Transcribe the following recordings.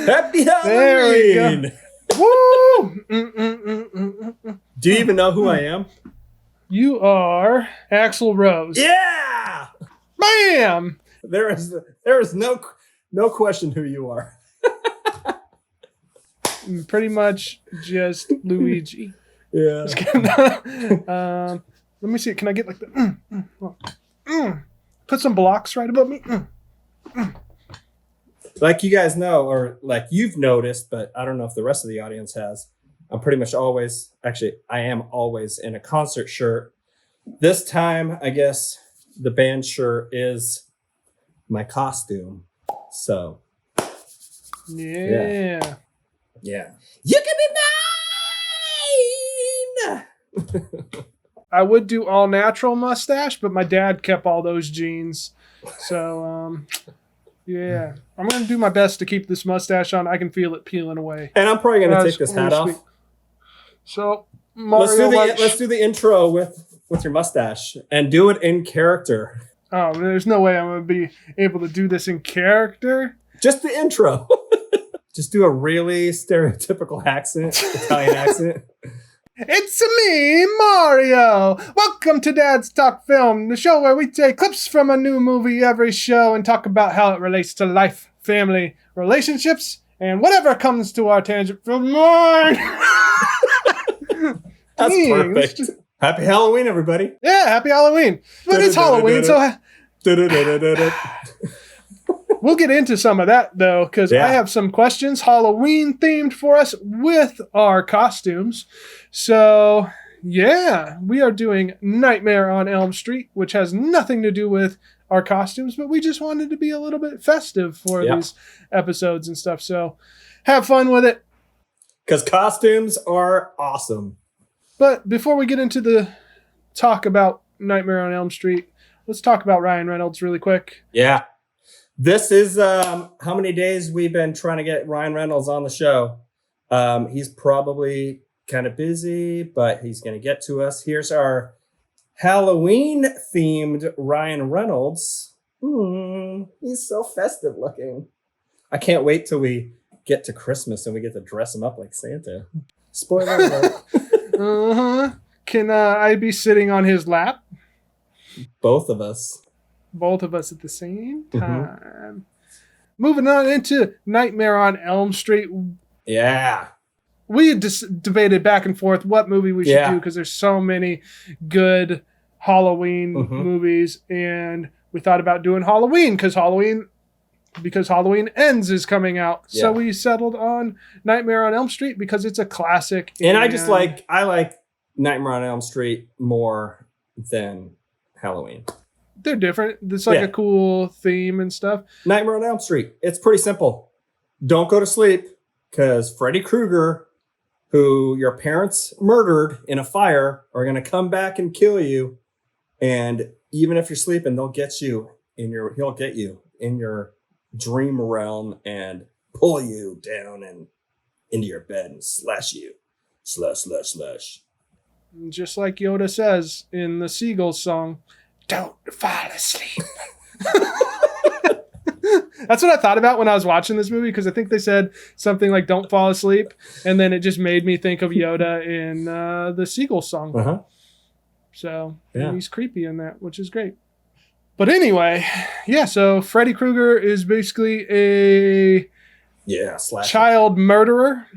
Happy Halloween! There we go. Woo! Do you even know who I am? You are Axl Rose. Yeah! Bam! There is no question who you are. Pretty much just Luigi. Yeah. Let me see. Can I get like the put some blocks right above me? Like you guys know, or like you've noticed, but I don't know if the rest of the audience has. I'm pretty much always, actually, I am always in a concert shirt. This time, I guess the band shirt is my costume. So, Yeah. You can be mine! I would do all natural mustache, but my dad kept all those genes. So, yeah. I'm going to do my best to keep this mustache on. I can feel it peeling away. And I'm probably going to take this hat off. So, Mario, let's do the intro with your mustache and do it in character. Oh, there's no way I'm going to be able to do this in character. Just the intro. Just do a really stereotypical accent, Italian accent. It's me, Mario! Welcome to Dad's Talk Film, the show where we take clips from a new movie every show and talk about how it relates to life, family, relationships, and whatever comes to our tangent from mine. That's perfect. Happy Halloween, everybody. Yeah, happy Halloween. But it's Halloween, so we'll get into some of that, though, because I have some questions Halloween themed for us with our costumes. So, yeah, we are doing Nightmare on Elm Street, which has nothing to do with our costumes, but we just wanted to be a little bit festive for these episodes and stuff. So, have fun with it. Because costumes are awesome. But before we get into the talk about Nightmare on Elm Street, let's talk about Ryan Reynolds really quick. Yeah. This is how many days we've been trying to get Ryan Reynolds on the show. He's probably kind of busy, but he's going to get to us. Here's our Halloween-themed Ryan Reynolds. He's so festive looking. I can't wait till we get to Christmas and we get to dress him up like Santa. Spoiler alert. Can I be sitting on his lap? Both of us. Both of us at the same time. Moving on into Nightmare on Elm Street. Yeah. We had debated back and forth what movie we should do because there's so many good Halloween movies. And we thought about doing Halloween because Halloween Ends is coming out. Yeah. So we settled on Nightmare on Elm Street because it's a classic. And I like Nightmare on Elm Street more than Halloween. They're different. It's like a cool theme and stuff. Nightmare on Elm Street. It's pretty simple. Don't go to sleep because Freddy Krueger, who your parents murdered in a fire, are going to come back and kill you. And even if you're sleeping, he'll get you in your dream realm and pull you down and into your bed and slash you. Slash. Just like Yoda says in the Seagulls song, don't fall asleep. That's what I thought about when I was watching this movie, because I think they said something like don't fall asleep, and then it just made me think of Yoda in the Seagulls song. So he's creepy in that, which is great. But anyway, so Freddy Krueger is basically a child murderer.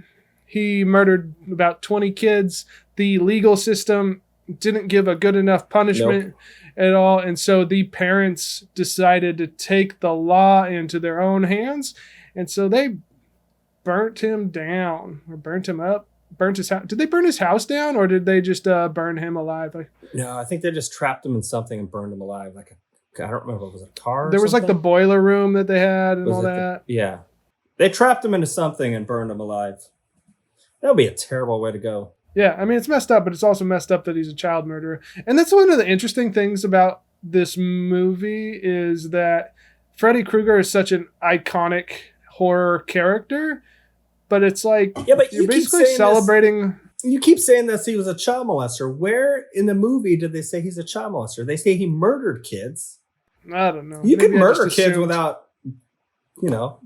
He murdered about 20 kids. The legal system didn't give a good enough punishment at all. And so the parents decided to take the law into their own hands. And so they burnt him down or burnt him up, burnt his house. Did they burn his house down or did they just burn him alive? No, I think they just trapped him in something and burned him alive. I don't remember if it was a car or there was something. Like the boiler room that they had and all that. They trapped him into something and burned him alive. That would be a terrible way to go. Yeah, I mean, it's messed up, but it's also messed up that he's a child murderer. And that's one of the interesting things about this movie is that Freddy Krueger is such an iconic horror character, but it's like but you're basically celebrating... You keep saying that he was a child molester. Where in the movie did they say he's a child molester? They say he murdered kids. I don't know. You can murder kids without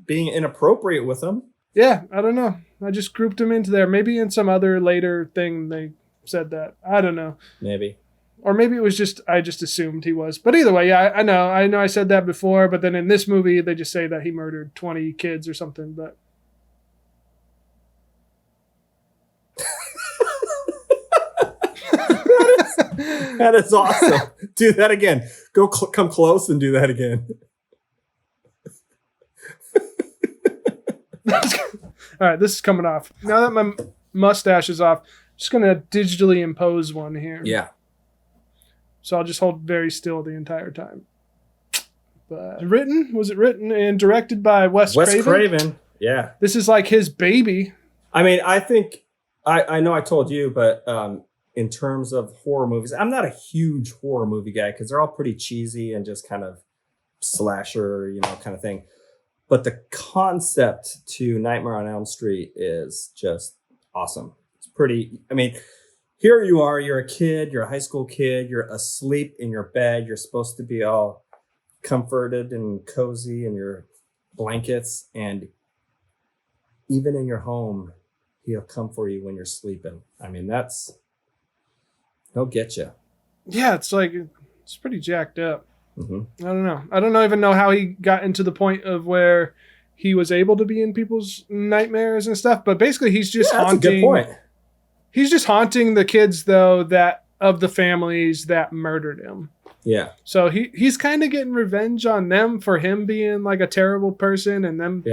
being inappropriate with them. Yeah, I don't know. I just grouped him into there. Maybe in some other later thing they said that. I don't know. Maybe. Or maybe it was just, I just assumed he was. But either way, yeah, I know I said that before, but then in this movie, they just say that he murdered 20 kids or something, but. That is awesome. Do that again. Come close and do that again. All right, this is coming off. Now that my mustache is off, I'm just going to digitally impose one here. Yeah. So I'll just hold very still the entire time. But was it written and directed by Wes Craven? Yeah. This is like his baby. I mean, I think, I know I told you, but in terms of horror movies, I'm not a huge horror movie guy because they're all pretty cheesy and just kind of slasher, kind of thing. But the concept to Nightmare on Elm Street is just awesome. It's pretty, here you are, you're a kid, you're a high school kid, you're asleep in your bed, you're supposed to be all comforted and cozy in your blankets, and even in your home, he'll come for you when you're sleeping. He'll get you. Yeah, it's pretty jacked up. Mm-hmm. I don't know. I don't even know how he got into the point of where he was able to be in people's nightmares and stuff, but basically he's just haunting. That's a good point. He's just haunting the kids, though, that of the families that murdered him. Yeah. So he's kind of getting revenge on them for him being like a terrible person and them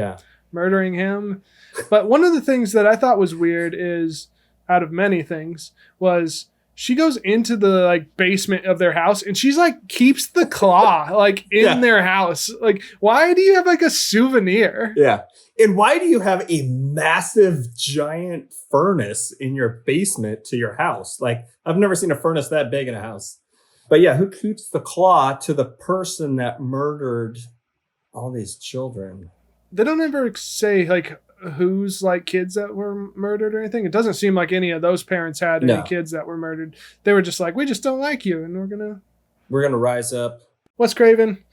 murdering him. But one of the things that I thought was weird is, out of many things, was she goes into the basement of their house and she's keeps the claw in their house. Why do you have a souvenir? Yeah. And why do you have a massive giant furnace in your basement to your house? I've never seen a furnace that big in a house. But yeah, who keeps the claw to the person that murdered all these children? They don't ever say who's kids that were murdered or anything. It doesn't seem like any of those parents had any kids that were murdered. They were just we just don't like you and we're gonna rise up. Wes Craven,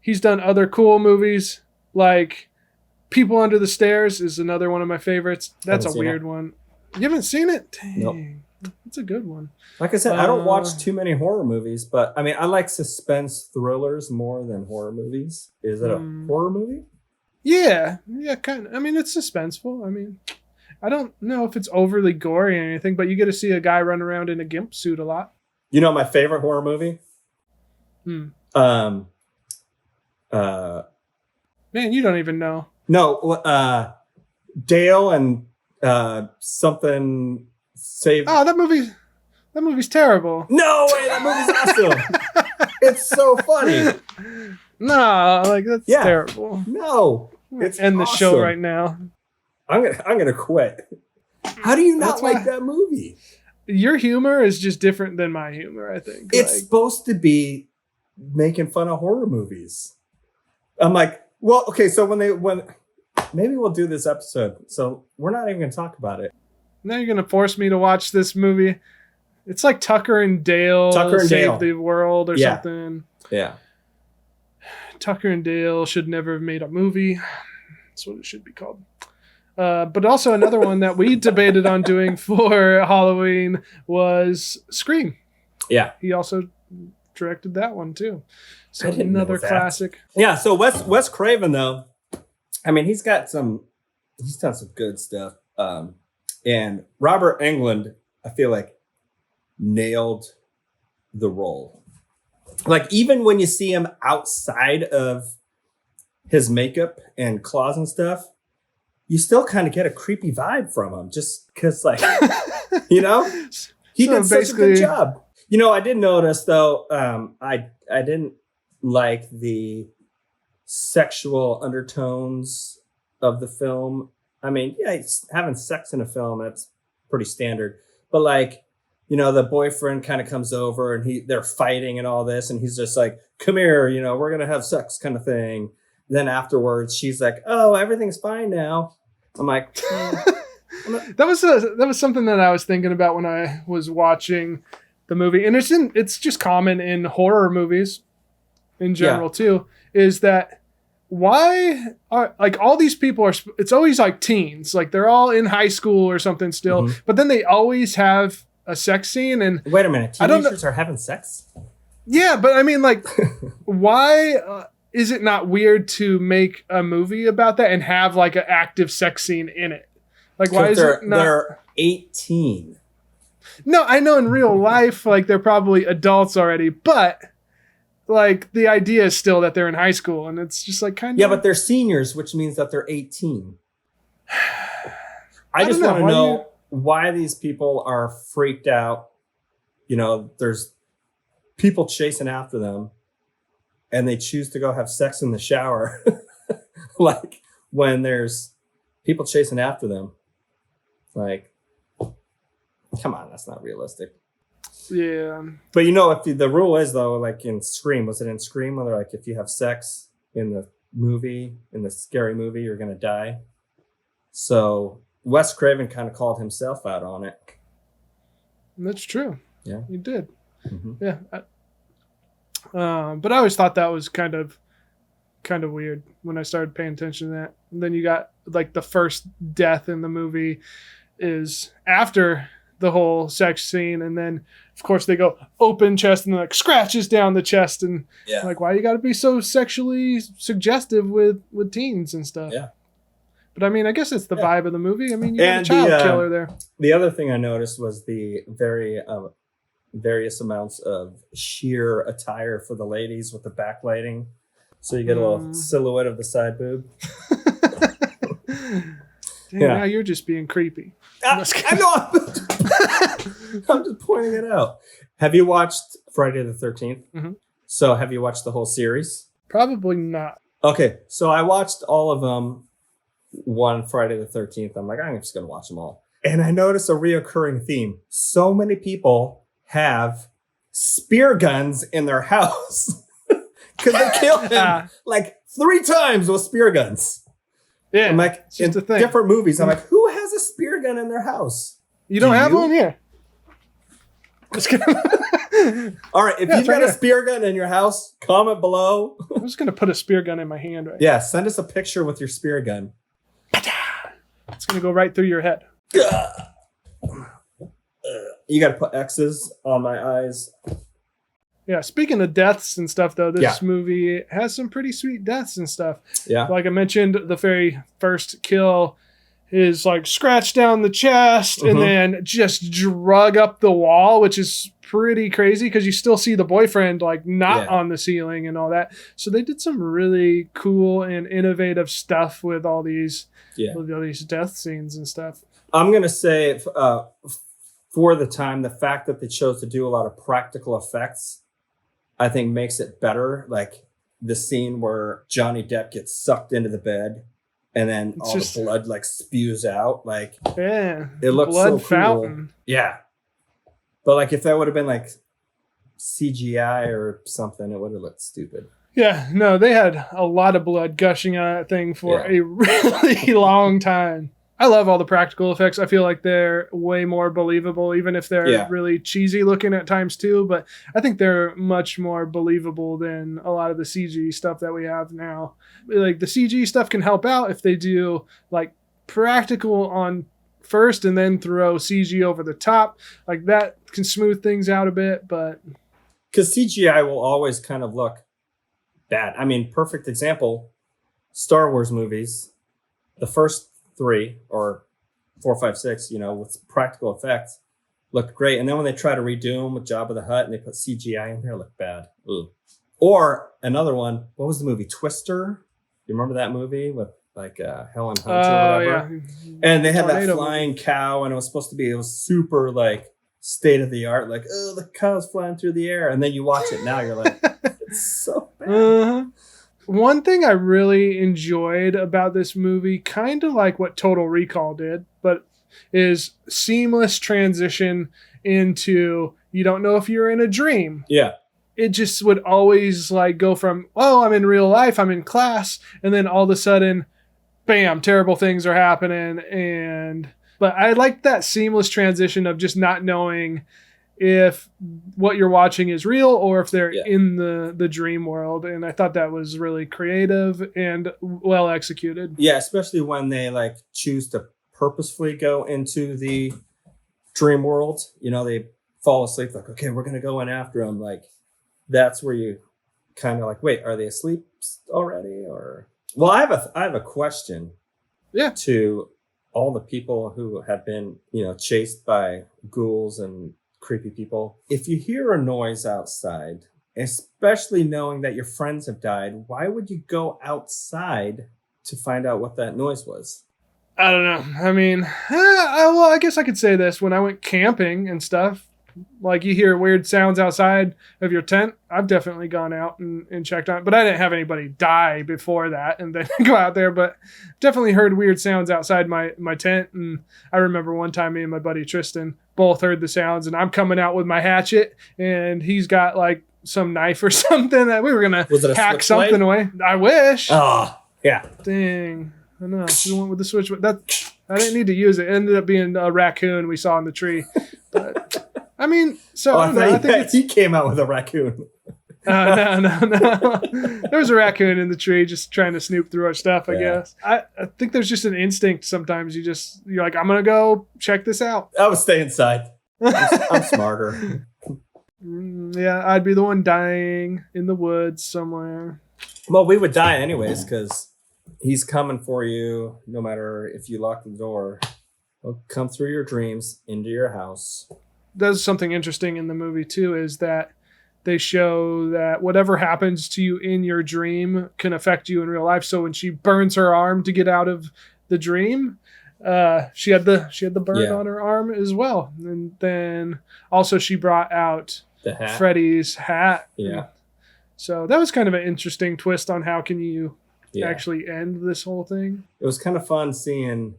he's done other cool movies like People Under the Stairs is another one of my favorites. That's a weird one. You haven't seen it? Dang. Nope. It's a good one. Like I said, I don't watch too many horror movies, but I like suspense thrillers more than horror movies. Is it a horror movie? Yeah, kind of. It's suspenseful. I don't know if it's overly gory or anything, but you get to see a guy run around in a gimp suit a lot. My favorite horror movie? Man, you don't even know. No, Dale and something saved. Oh, that movie's terrible. No way, that movie's awesome. It's so funny. No, that's terrible. No, it's end the show right now. I'm gonna quit. How do you not like that movie? Your humor is just different than my humor, I think. It's supposed to be making fun of horror movies. I'm well, okay, so when maybe we'll do this episode. So we're not even gonna talk about it. Now you're gonna force me to watch this movie. It's like Tucker and Dale Save the World or something. Yeah. Tucker and Dale should never have made a movie. That's what it should be called. But also another one that we debated on doing for Halloween was Scream. Yeah. He also directed that one too. So another classic. Yeah. So Wes Craven though, he's done some good stuff. And Robert Englund, I feel like nailed the role. Even when you see him outside of his makeup and claws and stuff, you still kind of get a creepy vibe from him just because he did such a good job. I did notice though, I didn't like the sexual undertones of the film. He's having sex in a film, that's pretty standard. But the boyfriend kind of comes over and they're fighting and all this. And he's just come here, we're going to have sex kind of thing. Then afterwards, she's oh, everything's fine now. I'm that was something that I was thinking about when I was watching the movie. And it's just common in horror movies in general too, is that why are like all these people are, it's always like teens, like they're all in high school or something still, but then they always have a sex scene. And wait a minute, teenagers are having sex? Yeah, but I mean, like, why is it not weird to make a movie about that and have like an active sex scene in it? Like, why is it not? They're 18. No, I know in real life, like they're probably adults already, but like the idea is still that they're in high school, and it's just like kind of. Yeah, but they're seniors, which means that they're 18. I just want to know why these people are freaked out. You know, there's people chasing after them, and they choose to go have sex in the shower. Like when there's people chasing after them. Like, come on, that's not realistic. Yeah. But you know, if the rule is though, like in Scream, was it in Scream where like if you have sex in the movie, in the scary movie, you're gonna die? So Wes Craven kind of called himself out on it. That's true. Yeah, he did. Yeah. But I always thought that was kind of weird when I started paying attention to that. And then you got like the first death in the movie is after the whole sex scene, and then of course they go open chest and like scratches down the chest, and like, why you got to be so sexually suggestive with teens and stuff? Yeah. But I mean, I guess it's the vibe of the movie. I mean, you have a child killer there. The other thing I noticed was the various amounts of sheer attire for the ladies with the backlighting, so you get a little silhouette of the side boob. Now you're just being creepy. I know. I'm just pointing it out. Have you watched Friday the 13th? Mm-hmm. So have you watched the whole series? Probably not. Okay, so I watched all of them one Friday the 13th. I'm like, I'm just going to watch them all. And I noticed a reoccurring theme. So many people have spear guns in their house because they killed him like 3 times with spear guns. Yeah, I'm like, in different movies, I'm like, who has a spear gun in their house? You don't have one here? Just kidding. All right, if you've got a spear gun in your house, comment below. I'm just going to put a spear gun in my hand right now. Send us a picture with your spear gun. It's going to go right through your head. You got to put X's on my eyes. Yeah, speaking of deaths and stuff, though, this movie has some pretty sweet deaths and stuff. Yeah. Like I mentioned, the very first kill is like scratched down the chest and then just drug up the wall, which is pretty crazy because you still see the boyfriend like not on the ceiling and all that. So they did some really cool and innovative stuff with all these, death scenes and stuff. I'm going to say for the time, the fact that they chose to do a lot of practical effects, I think makes it better. Like the scene where Johnny Depp gets sucked into the bed and then all the blood like spews out. Like, it looks blood so fountain. Cool. Yeah. But like if that would have been like CGI or something, it would have looked stupid. Yeah, no, they had a lot of blood gushing out of that thing for a really long time. I love all the practical effects. I feel like they're way more believable, even if they're really cheesy looking at times too. But I think they're much more believable than a lot of the CG stuff that we have now. Like the CG stuff can help out if they do like practical on first and then throw CG over the top. Like that can smooth things out a bit, but because CGI will always kind of look bad. I mean, perfect example, Star Wars movies, the first 3 or 4, 5, 6, you know, with practical effects looked great. And then when they try to redo them with Jabba the Hutt and they put CGI in there, looked bad. Ooh. Or another one, what was the movie? Twister? You remember that movie with like Helen Hunt or whatever? Yeah. And they had that flying cow and it was super like state of the art, like, oh, the cow's flying through the air. And then you watch it now, you're like, it's so bad. One thing I really enjoyed about this movie, kind of like what Total Recall did, but is seamless transition into you don't know if you're in a dream. Yeah. It just would always like go from, oh, I'm in real life, I'm in class, and then all of a sudden, bam, terrible things are happening. But I like that seamless transition of just not knowing if what you're watching is real or if they're Yeah. in the dream world. And I thought that was really creative and well executed. Yeah, especially when they like choose to purposefully go into the dream world. You know, they fall asleep like, okay, we're gonna go in after them. Like, that's where you kind of like, wait, are they asleep already? Or well, I have a question. Yeah. To all the people who have been, you know, chased by ghouls and creepy people. If you hear a noise outside, especially knowing that your friends have died, why would you go outside to find out what that noise was? I don't know. I mean, well, I guess I could say this. When I went camping and stuff, like you hear weird sounds outside of your tent, I've definitely gone out and checked on it. But I didn't have anybody die before that and then go out there. But definitely heard weird sounds outside my tent. And I remember one time me and my buddy Tristan both heard the sounds. And I'm coming out with my hatchet. And he's got like some knife or something that we were going to hack something away. I wish. Oh, yeah. Dang. I know. She went with the switch. I didn't need to use it. It ended up being a raccoon we saw in the tree. But I mean, so I think he came out with a raccoon. No. There was a raccoon in the tree just trying to snoop through our stuff, I guess. I think there's just an instinct sometimes. You're like, I'm going to go check this out. I would stay inside. I'm smarter. Yeah, I'd be the one dying in the woods somewhere. Well, we would die anyways because he's coming for you no matter if you lock the door. He'll come through your dreams into your house. That's something interesting in the movie too, is that they show that whatever happens to you in your dream can affect you in real life. So when she burns her arm to get out of the dream, she had the burn on her arm as well. And then also she brought out the hat. Freddy's hat. Yeah. So that was kind of an interesting twist on how can you actually end this whole thing. It was kind of fun seeing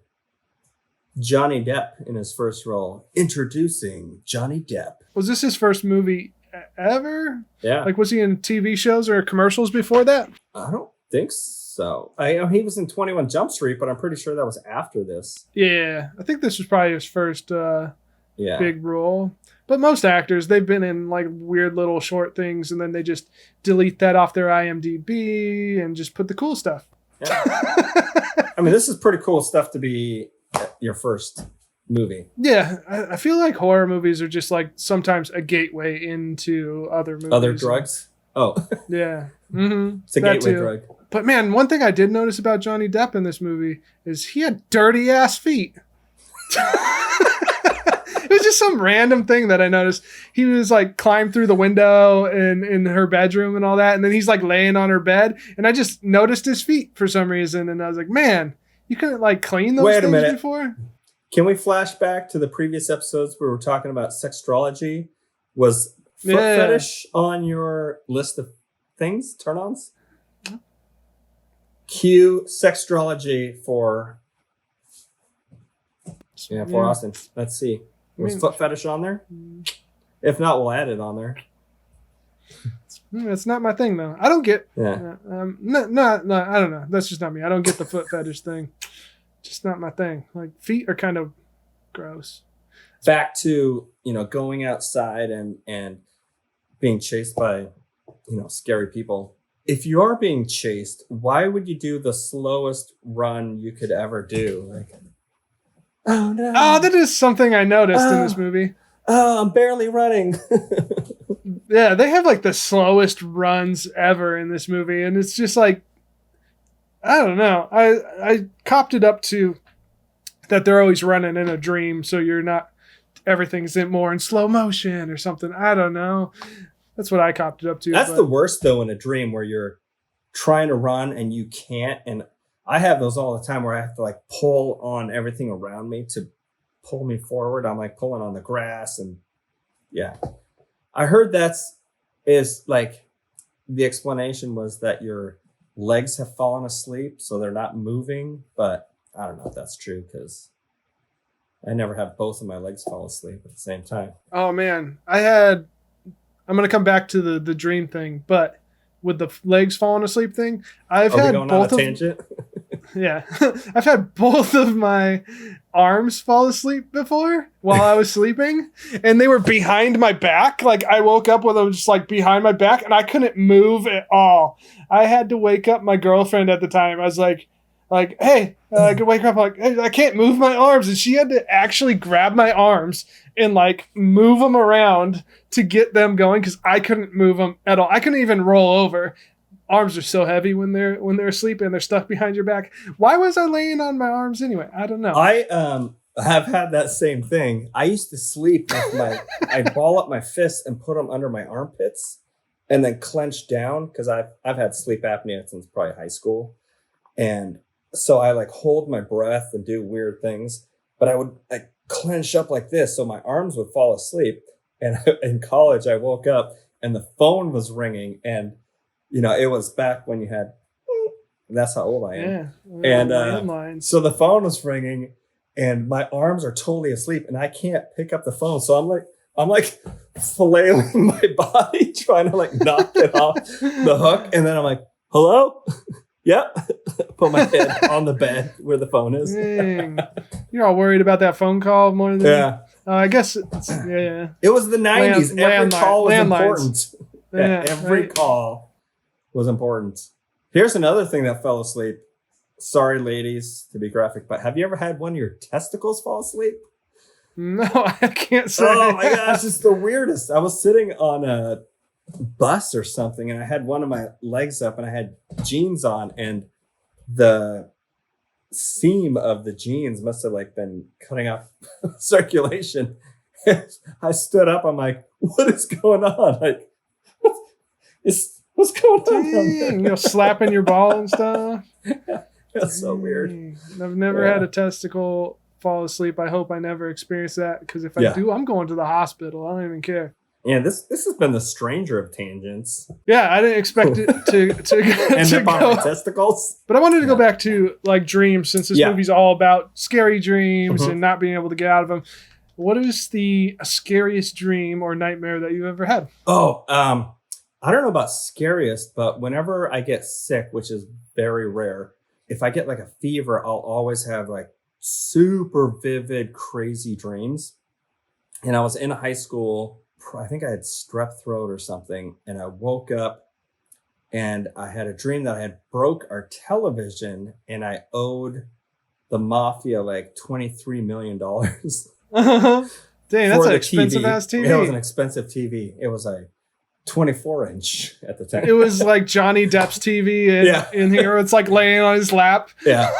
Johnny Depp in his first role. Introducing Johnny Depp. Was this his first movie ever? Yeah. Like, was he in TV shows or commercials before that? I don't think so. I know he was in 21 Jump Street, but I'm pretty sure that was after this. Yeah. I think this was probably his first big role. But most actors, they've been in like weird little short things and then they just delete that off their IMDb and just put the cool stuff. Yeah. I mean, this is pretty cool stuff to be your first movie. Yeah, I feel like horror movies are just like sometimes a gateway into other movies. Other drugs? Oh. Yeah. Mm-hmm. It's a gateway drug. But man, one thing I did notice about Johnny Depp in this movie is he had dirty ass feet. It was just some random thing that I noticed. He was like climbed through the window in her bedroom and all that. And then he's like laying on her bed. And I just noticed his feet for some reason. And I was like, man, you couldn't like clean those things before? Can we flash back to the previous episodes where we were talking about sextrology? Was foot fetish on your list of things, turn-ons? Cue sextrology for Austin. Let's see. Was foot fetish on there? If not, we'll add it on there. It's not my thing, though. I don't get... no, I don't know. That's just not me. I don't get the foot fetish thing. Just not my thing. Like, feet are kind of gross. Back to, going outside and being chased by, scary people. If you are being chased, why would you do the slowest run you could ever do? Like, oh no! Oh, that is something I noticed in this movie. Oh, I'm barely running. Yeah, they have like the slowest runs ever in this movie, and it's just like, I don't know. I copped it up to that they're always running in a dream, so you're not, everything's more in slow motion or something. I don't know. That's what I copped it up to. That's the worst, though, in a dream where you're trying to run and you can't. And I have those all the time where I have to like pull on everything around me to pull me forward. I'm like pulling on the grass and I heard is like the explanation was that your legs have fallen asleep, so they're not moving. But I don't know if that's true because I never have both of my legs fall asleep at the same time. Oh man, I'm going to come back to the dream thing, but with the legs falling asleep thing, I've had both of tangent? Yeah. I've had both of my arms fall asleep before while I was sleeping, and they were behind my back. Like, I woke up with them just like behind my back, and I couldn't move at all. I had to wake up my girlfriend at the time. I was like, hey, I could wake her up. Like, hey, I can't move my arms. And she had to actually grab my arms and like move them around to get them going because I couldn't move them at all. I couldn't even roll over. Arms are so heavy when they're asleep and they're stuck behind your back. Why was I laying on my arms anyway? I don't know. I have had that same thing. I used to sleep with I'd ball up my fists and put them under my armpits and then clench down because I've had sleep apnea since probably high school. And so I like hold my breath and do weird things, but I would like clench up like this so my arms would fall asleep. And in college, I woke up and the phone was ringing, and it was back when you had. That's how old I am. Yeah, and so the phone was ringing, and my arms are totally asleep, and I can't pick up the phone. So I'm like flailing my body trying to like knock it off the hook, and then I'm like, "Hello." Yep. Put my head on the bed where the phone is. Dang. You're all worried about that phone call more than I guess yeah. It was the 90s. Every call was important. Yeah, every call was important. Here's another thing that fell asleep. Sorry, ladies, to be graphic, but have you ever had one of your testicles fall asleep? No, I can't say. Oh my gosh, it's the weirdest. I was sitting on a bus or something, and I had one of my legs up, and I had jeans on, and the seam of the jeans must have like been cutting off circulation. I stood up. I'm like, "What is going on? Like, what's going on?" Dang, slapping your ball and stuff. That's so weird. I've never had a testicle fall asleep. I hope I never experience that, because if I do, I'm going to the hospital. I don't even care. Yeah, this has been the stranger of tangents. Yeah, I didn't expect it to end up on my testicles. But I wanted to go back to like dreams, since this movie's all about scary dreams and not being able to get out of them. What is the scariest dream or nightmare that you've ever had? Oh, I don't know about scariest, but whenever I get sick, which is very rare, if I get like a fever, I'll always have like super vivid, crazy dreams. And I was in high school. I think I had strep throat or something, and I woke up and I had a dream that I had broke our television, and I owed the mafia like $23 million. Dang, that's an expensive ass TV. It was an expensive TV. It was a 24-inch at the time. It was like Johnny Depp's TV in here. It's like laying on his lap. Yeah.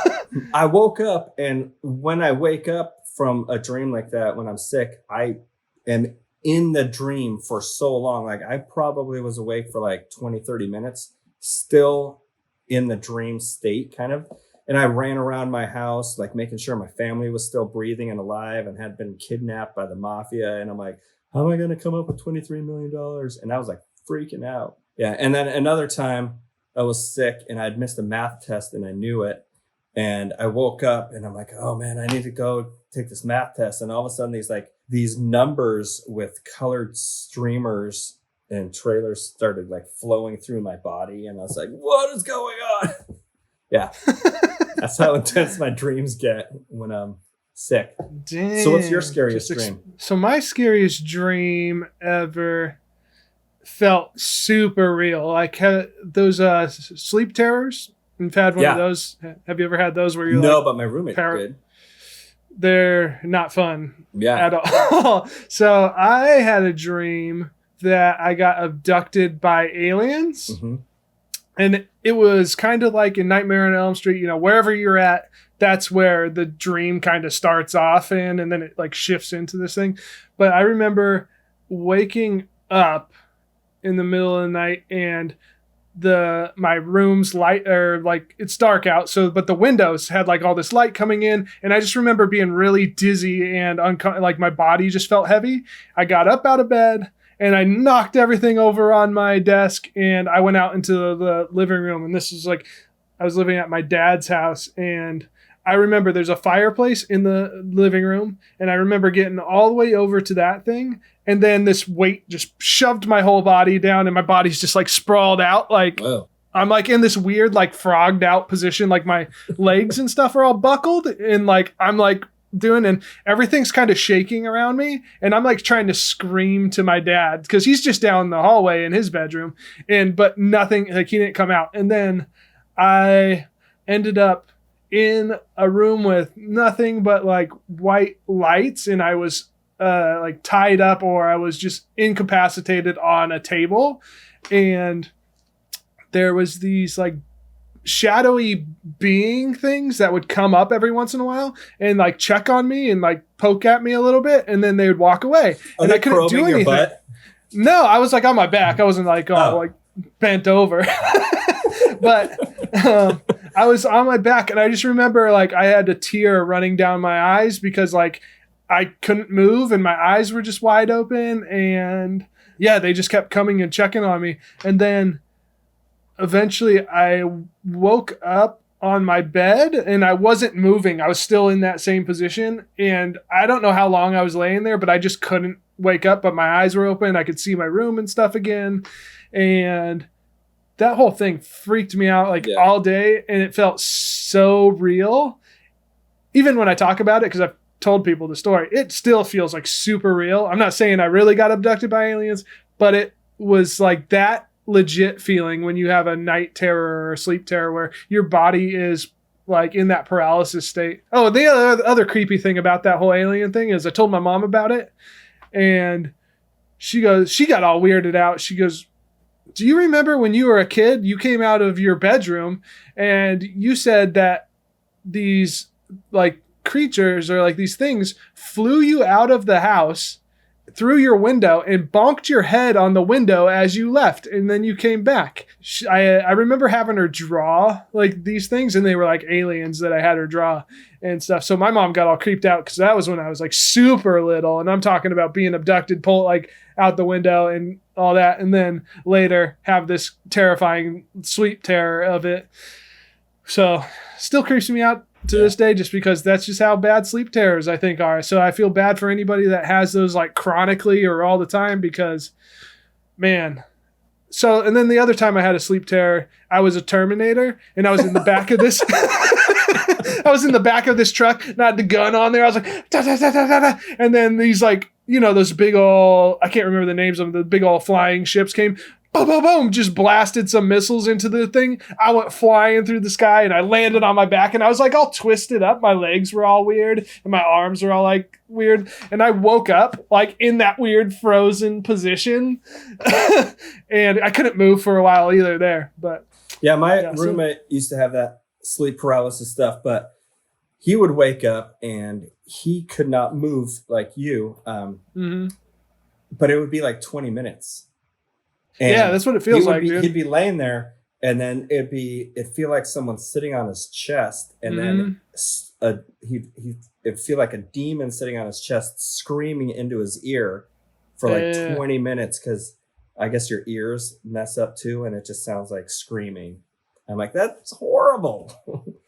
I woke up, and when I wake up from a dream like that, when I'm sick, I am in the dream for so long. Like, I probably was awake for like 20, 30 minutes, still in the dream state kind of. And I ran around my house, like making sure my family was still breathing and alive and had been kidnapped by the mafia. And I'm like, how am I going to come up with $23 million? And I was like freaking out. Yeah. And then another time I was sick and I'd missed a math test and I knew it. And I woke up and I'm like, oh man, I need to go take this math test. And all of a sudden these numbers with colored streamers and trailers started like flowing through my body. And I was like, what is going on? Yeah. That's how intense my dreams get when I'm sick. Damn. So what's your scariest dream? So my scariest dream ever felt super real. Like those sleep terrors. I've had one of those. Have you ever had those where you're but my roommate did. They're not fun at all. So I had a dream that I got abducted by aliens. Mm-hmm. And it was kind of like in Nightmare on Elm Street, wherever you're at, that's where the dream kind of starts off in, and then it like shifts into this thing. But I remember waking up in the middle of the night and my room's light, or like it's dark out, but the windows had like all this light coming in, and I just remember being really dizzy and like my body just felt heavy. I got up out of bed and I knocked everything over on my desk, and I went out into the living room. And this is like, I was living at my dad's house, and I remember there's a fireplace in the living room, and I remember getting all the way over to that thing, and then this weight just shoved my whole body down, and my body's just like sprawled out, like I'm like in this weird, like frogged out position, like my legs and stuff are all buckled, and like I'm like doing, and everything's kind of shaking around me, and I'm like trying to scream to my dad because he's just down the hallway in his bedroom, but nothing, like he didn't come out. And then I ended up in a room with nothing but like white lights, and I was like tied up, or I was just incapacitated on a table, and there was these like shadowy being things that would come up every once in a while and like check on me and like poke at me a little bit, and then they would walk away. Are and they I couldn't do probing anything. your butt? No, I was like on my back. I wasn't like like bent over. But I was on my back, and I just remember like I had a tear running down my eyes because like I couldn't move and my eyes were just wide open, and yeah, they just kept coming and checking on me. And then eventually I woke up on my bed and I wasn't moving. I was still in that same position, and I don't know how long I was laying there, but I just couldn't wake up, but my eyes were open. I could see my room and stuff again. And that whole thing freaked me out like all day, and it felt so real. Even when I talk about it, because I've told people the story, it still feels like super real. I'm not saying I really got abducted by aliens, but it was like that legit feeling when you have a night terror or a sleep terror where your body is like in that paralysis state. Oh, the other creepy thing about that whole alien thing is I told my mom about it, and she got all weirded out. She goes, do you remember when you were a kid, you came out of your bedroom and you said that these like creatures or like these things flew you out of the house through your window and bonked your head on the window as you left, and then you came back. I remember having her draw like these things, and they were like aliens that I had her draw and stuff. So my mom got all creeped out because that was when I was like super little, and I'm talking about being abducted, pulled like out the window and all that, and then later have this terrifying sleep terror of it. So still creeps me out to this day, just because that's just how bad sleep terrors I think are. So I feel bad for anybody that has those like chronically or all the time, because man. So, and then the other time I had a sleep terror, I was a Terminator, and I was in the back of this I was in the back of this truck, and I had the gun on there. I was like da, da, da, da, da, da. And then these like, you know, those big old, I can't remember the names of them, the big old flying ships came, boom, boom, boom, just blasted some missiles into the thing. I went flying through the sky, and I landed on my back, and I was like all twisted up. My legs were all weird, and my arms were all like weird. And I woke up like in that weird frozen position, and I couldn't move for a while either there. But yeah, my roommate used to have that sleep paralysis stuff, but he would wake up and he could not move like you. But it would be like 20 minutes. And yeah, that's what it feels like, dude. He'd be laying there, and then it'd feel like someone's sitting on his chest, and then it'd feel like a demon sitting on his chest screaming into his ear for like 20 minutes, because I guess your ears mess up too, and it just sounds like screaming. I'm like, that's horrible.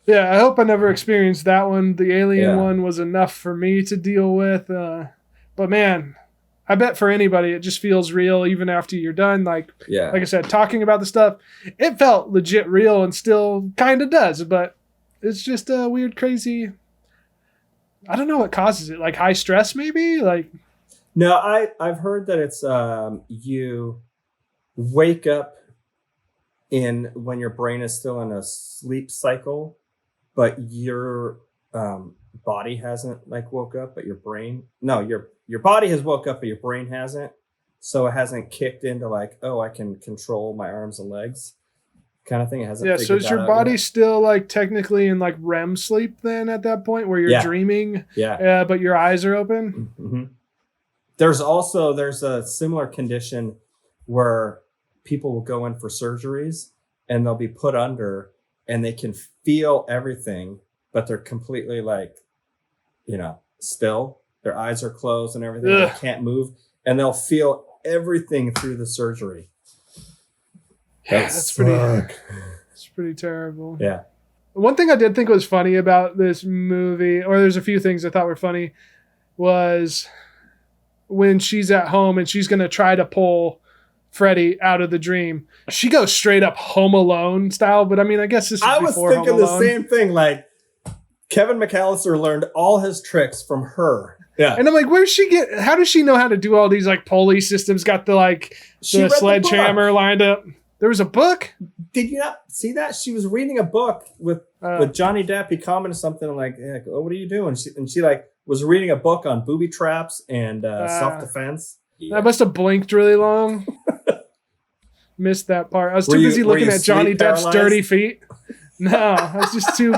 Yeah, I hope I never experienced that one. The alien one was enough for me to deal with. But man, I bet for anybody, it just feels real even after you're done. Like I said, talking about the stuff, it felt legit real and still kind of does, but it's just a weird, crazy. I don't know what causes it. Like high stress, maybe? Like, no, I've heard that it's you wake up when your brain is still in a sleep cycle, but your body hasn't like woke up, but your body has woke up, but your brain hasn't. So it hasn't kicked into like, oh, I can control my arms and legs kind of thing. It hasn't. Yeah. So is your body still like technically in like REM sleep then at that point where you're dreaming? Yeah. But your eyes are open. Mm-hmm. There's a similar condition where people will go in for surgeries and they'll be put under and they can feel everything, but they're completely like, still. Their eyes are closed and everything. Ugh. They can't move, and they'll feel everything through the surgery. That's pretty terrible. Yeah. One thing I did think was funny about this movie, or there's a few things I thought were funny, was when she's at home and she's going to try to pull Freddy out of the dream. She goes straight up Home Alone style, but I mean, I guess this is I was before thinking Home the Alone. same thing. Like Kevin McAllister learned all his tricks from her. Yeah. And I'm like, how does she know how to do all these like pulley systems? Got the like the sledgehammer lined up. There was a book. Did you not see that? She was reading a book with Johnny Depp. He commented something like, oh, what are you doing? She like was reading a book on booby traps and self-defense. I must have blinked really long. Missed that part. I was too busy looking at Johnny Depp's dirty feet. No, I was just too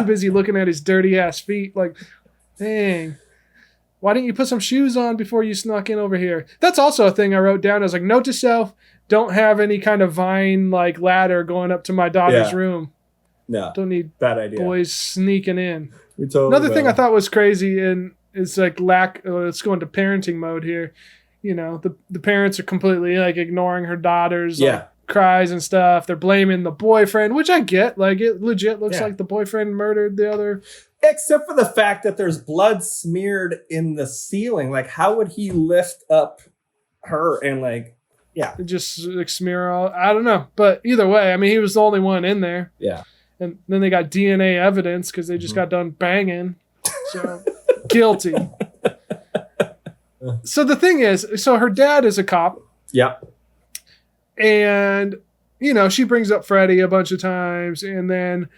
busy looking at his dirty ass feet. Like, dang. Why didn't you put some shoes on before you snuck in over here? That's also a thing I wrote down. I was like, note to self, don't have any kind of vine like ladder going up to my daughter's room. No. Don't need bad idea. Boys sneaking in. Another thing I thought was crazy and it's like let's go into parenting mode here. You know, the parents are completely like ignoring her daughter's like, cries and stuff. They're blaming the boyfriend, which I get. Like it legit looks like the boyfriend murdered the other. Except for the fact that there's blood smeared in the ceiling. Like, how would he lift up her and like, just like smear all? I don't know. But either way, I mean, he was the only one in there. Yeah. And then they got DNA evidence because they just got done banging. So guilty. So the thing is, her dad is a cop. Yep. And, you know, she brings up Freddy a bunch of times. And then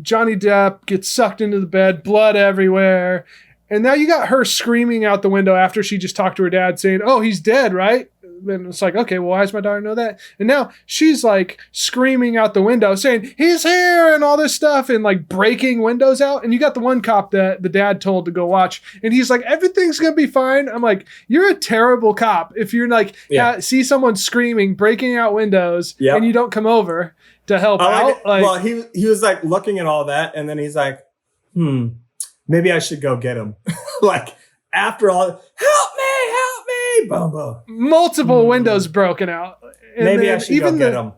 Johnny Depp gets sucked into the bed, blood everywhere. And now you got her screaming out the window after she just talked to her dad saying, oh, he's dead, right? And it's like, okay, well, why does my daughter know that? And now she's like screaming out the window saying, he's here and all this stuff and like breaking windows out. And you got the one cop that the dad told to go watch. And he's like, everything's going to be fine. I'm like, you're a terrible cop. If you're like, see someone screaming, breaking out windows and you don't come over to help out. Well, he was like looking at all that. And then he's like, maybe I should go get him. Like after all, help me. Boom, boom. Multiple windows broken out. And maybe I should go get him.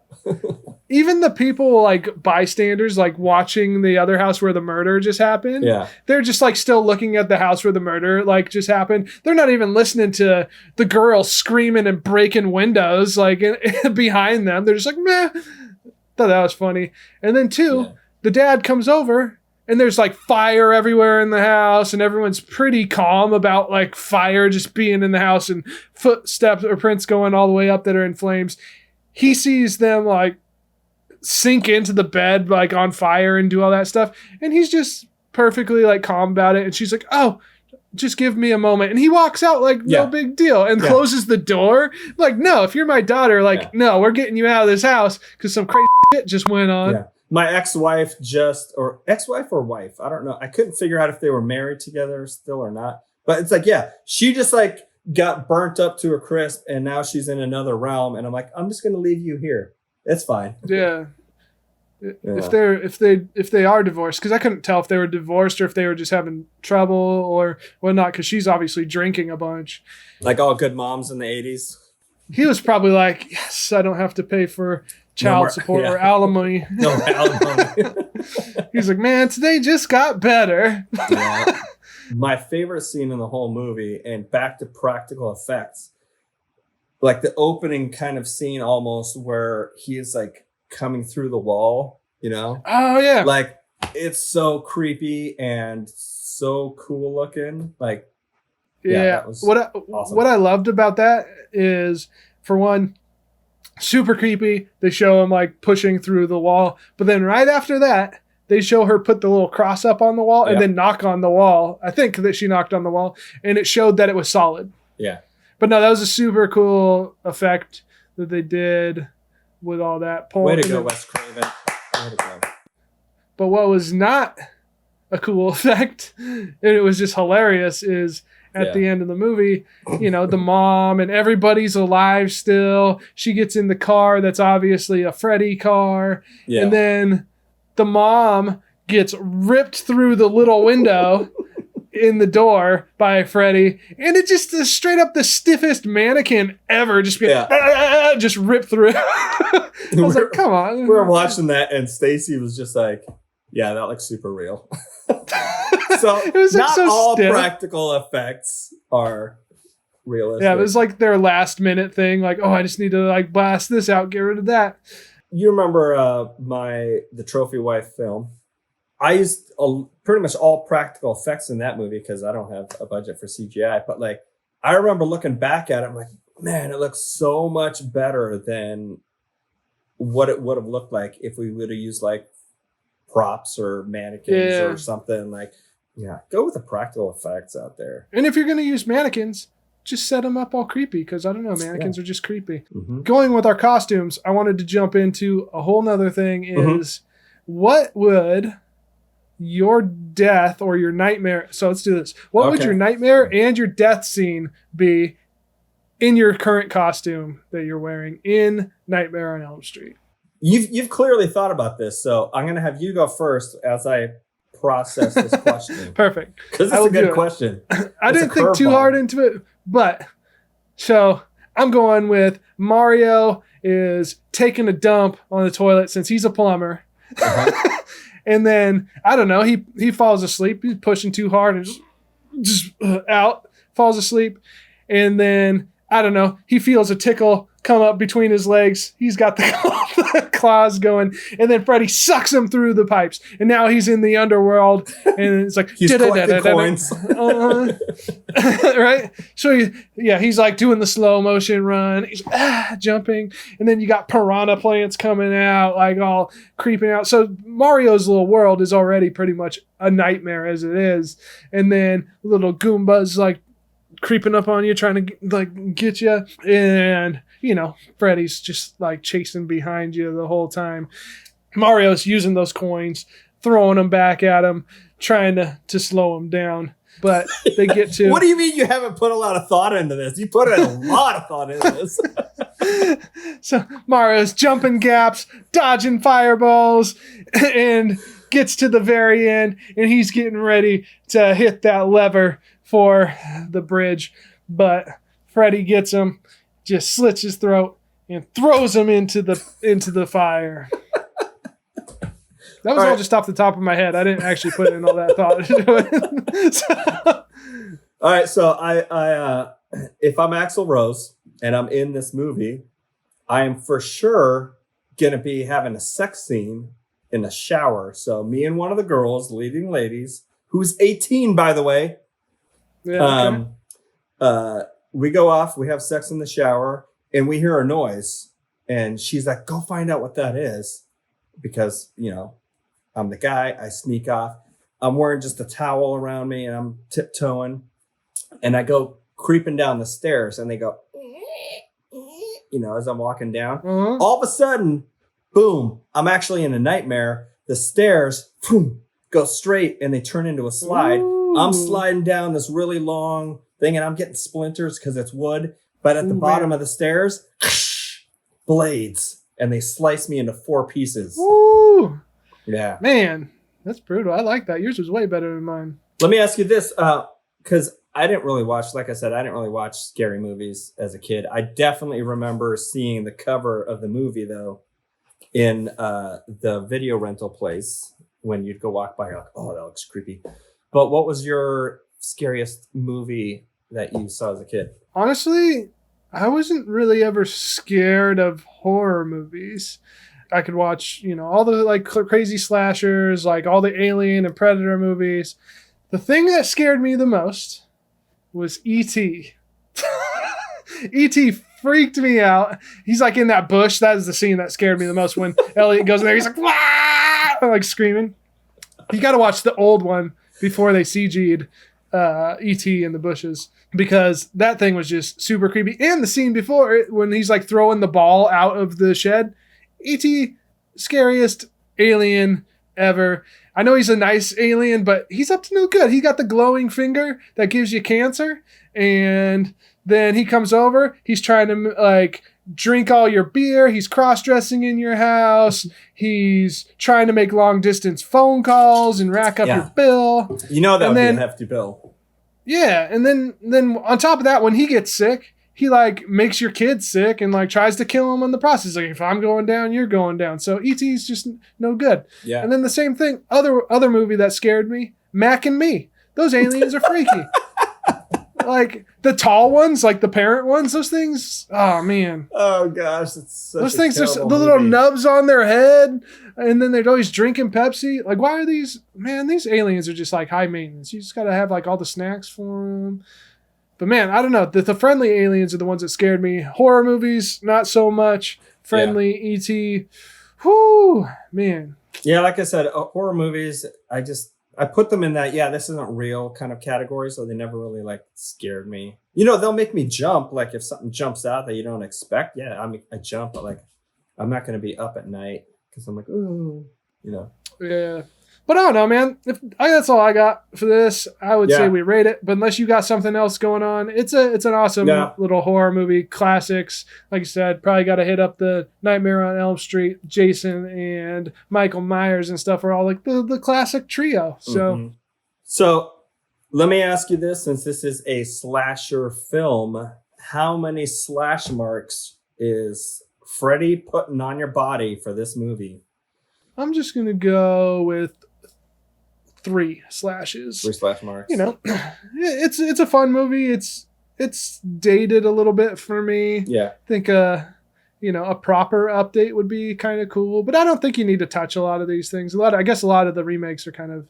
Even the people like bystanders like watching the other house where the murder just happened. Yeah. They're just like still looking at the house where the murder like just happened. They're not even listening to the girl screaming and breaking windows like behind them. They're just like, meh. Thought that was funny. And then the dad comes over and there's like fire everywhere in the house and everyone's pretty calm about like fire just being in the house and footsteps or prints going all the way up that are in flames. He sees them like sink into the bed like on fire and do all that stuff. And he's just perfectly like calm about it. And she's like, oh, just give me a moment. And he walks out like no big deal and closes the door. Like, no, if you're my daughter, like, no, we're getting you out of this house because some crazy shit just went on. Yeah. My ex-wife or wife, I don't know. I couldn't figure out if they were married together still or not. But it's like, she just like got burnt up to a crisp and now she's in another realm. And I'm like, I'm just going to leave you here. It's fine. Yeah. If they are divorced, because I couldn't tell if they were divorced or if they were just having trouble or whatnot, because she's obviously drinking a bunch. Like all good moms in the 80s. He was probably like, yes, I don't have to pay for child support or alimony. No alimony. He's like, man, today just got better. Yeah. My favorite scene in the whole movie, and back to practical effects, like the opening kind of scene almost where he is like coming through the wall, you know? Oh, yeah. Like, it's so creepy and so cool looking. Like, that was awesome. What I loved about that is, for one, super creepy. They show him like pushing through the wall. But then right after that, they show her put the little cross up on the wall and then knock on the wall. I think that she knocked on the wall and it showed that it was solid. Yeah. But no, that was a super cool effect that they did with all that. Way to go, Wes Craven. Way to go. But what was not a cool effect, and it was just hilarious, is at the end of the movie, you know, the mom and everybody's alive still. She gets in the car that's obviously a Freddy car. Yeah. And then the mom gets ripped through the little window in the door by Freddy. And it just is straight up the stiffest mannequin ever. Just just ripped through. I was like, come on. We were watching that and Stacy was just like, yeah, that looks super real. So it was not all practical effects are realistic. Yeah, it was like their last minute thing. Like, oh, I just need to like blast this out, get rid of that. You remember the Trophy Wife film? I used pretty much all practical effects in that movie because I don't have a budget for CGI. But like, I remember looking back at it, I'm like, man, it looks so much better than what it would have looked like if we would have used like props or mannequins or something. Like, yeah, go with the practical effects out there. And if you're going to use mannequins, just set them up all creepy because I don't know, mannequins are just creepy. Going with our costumes, I wanted to jump into a whole nother thing is what would your death or your nightmare, so let's do this. What would your nightmare and your death scene be in your current costume that you're wearing in Nightmare on Elm Street? You've clearly thought about this, so I'm going to have you go first as I process this question. Perfect. Because it's a good question. I didn't think too hard into it, but so I'm going with Mario is taking a dump on the toilet since he's a plumber. And then, I don't know, he falls asleep. He's pushing too hard and just out, falls asleep. And then, I don't know, he feels a tickle come up between his legs. He's got the claws going. And then Freddy sucks him through the pipes. And now he's in the underworld. And it's like... he's collecting coins. Right? So, he's like doing the slow motion run. He's jumping. And then you got piranha plants coming out, like all creeping out. So Mario's little world is already pretty much a nightmare as it is. And then little Goombas like creeping up on you, trying to like get you, and Freddy's just like chasing behind you the whole time. Mario's using those coins, throwing them back at him, trying to slow him down, but they get to... What do you mean you haven't put a lot of thought into this? You put a lot of thought into this. So Mario's jumping gaps, dodging fireballs, and gets to the very end, and he's getting ready to hit that lever for the bridge, but Freddy gets him, just slits his throat, and throws him into the fire. That was all just off the top of my head. I didn't actually put in all that thought into it. All right, so I if I'm Axl Rose and I'm in this movie, I am for sure gonna be having a sex scene in a shower. So me and one of the girls, leading ladies, who's 18, by the way. Yeah, okay. We go off, we have sex in the shower, and we hear a noise. And she's like, go find out what that is. Because, I'm the guy, I sneak off. I'm wearing just a towel around me, and I'm tiptoeing. And I go creeping down the stairs, and they go, as I'm walking down. All of a sudden, boom, I'm actually in a nightmare. The stairs, boom, go straight, and they turn into a slide. Ooh. I'm sliding down this really long thing, and I'm getting splinters because it's wood. But at the bottom of the stairs, blades, and they slice me into 4 pieces. Woo! Yeah. Man, that's brutal. I like that. Yours was way better than mine. Let me ask you this, because I didn't really watch, like I said, I didn't really watch scary movies as a kid. I definitely remember seeing the cover of the movie, though, in the video rental place when you'd go walk by. You're like, oh, that looks creepy. But what was your scariest movie that you saw as a kid? Honestly, I wasn't really ever scared of horror movies. I could watch, all the like crazy slashers, like all the Alien and Predator movies. The thing that scared me the most was E.T. E.T. freaked me out. He's like in that bush. That is the scene that scared me the most when Elliot goes in there. He's like, wah! Like screaming. You got to watch the old one before they CG'd E.T. in the bushes, because that thing was just super creepy. And the scene before it, when he's like throwing the ball out of the shed, E.T. scariest alien ever. I know he's a nice alien, but he's up to no good. He got the glowing finger that gives you cancer, and then he comes over. He's trying to like drink all your beer. He's cross-dressing in your house. He's trying to make long-distance phone calls and rack up your bill. That would be a hefty bill. Yeah, and then on top of that, when he gets sick, he like makes your kids sick and like tries to kill them in the process. Like, if I'm going down, you're going down. So E.T.'s just no good. Yeah. And then the same thing, other movie that scared me, Mac and Me. Those aliens are freaky. Like, the tall ones, like the parent ones, those things. Oh man. Oh gosh, it's those things are the little nubs on their head, and then they're always drinking Pepsi. Like, why are these? Man, these aliens are just like high maintenance. You just gotta have like all the snacks for them. But man, I don't know. The friendly aliens are the ones that scared me. Horror movies, not so much. Friendly E.T. Whoo, man. Yeah, like I said, horror movies. I put them in that, this isn't real kind of category, so they never really like scared me. They'll make me jump. Like if something jumps out that you don't expect, I jump, but like I'm not going to be up at night because I'm like, ooh, Yeah. But I don't know, man. That's all I got for this. I would say we rate it, but unless you got something else going on, it's an awesome little horror movie. Classics. Like you said, probably got to hit up the Nightmare on Elm Street. Jason and Michael Myers and stuff are all like the classic trio. So, So let me ask you this, since this is a slasher film, how many slash marks is Freddy putting on your body for this movie? I'm just going to go with 3 slashes. 3 slash marks. It's a fun movie. It's dated a little bit for me. Yeah. I think a proper update would be kind of cool, but I don't think you need to touch a lot of these things. I guess a lot of the remakes are kind of,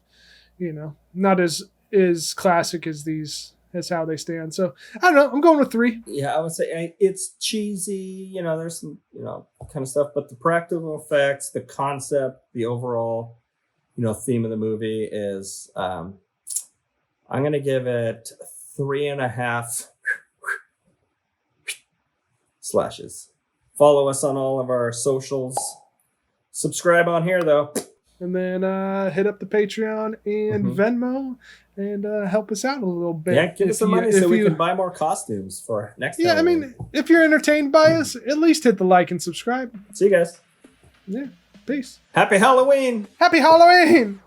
not as classic as these. That's how they stand. So I don't know. I'm going with 3. Yeah, I would say it's cheesy. There's some kind of stuff, but the practical effects, the concept, the overall theme of the movie is I'm gonna give it 3.5 slashes. Follow us on all of our socials. Subscribe on here though. And then hit up the Patreon and Venmo and help us out a little bit. Yeah, give us some money so we can buy more costumes for next time. Yeah, I mean, if you're entertained by us, at least hit the like and subscribe. See you guys. Yeah, peace. Happy Halloween. Happy Halloween.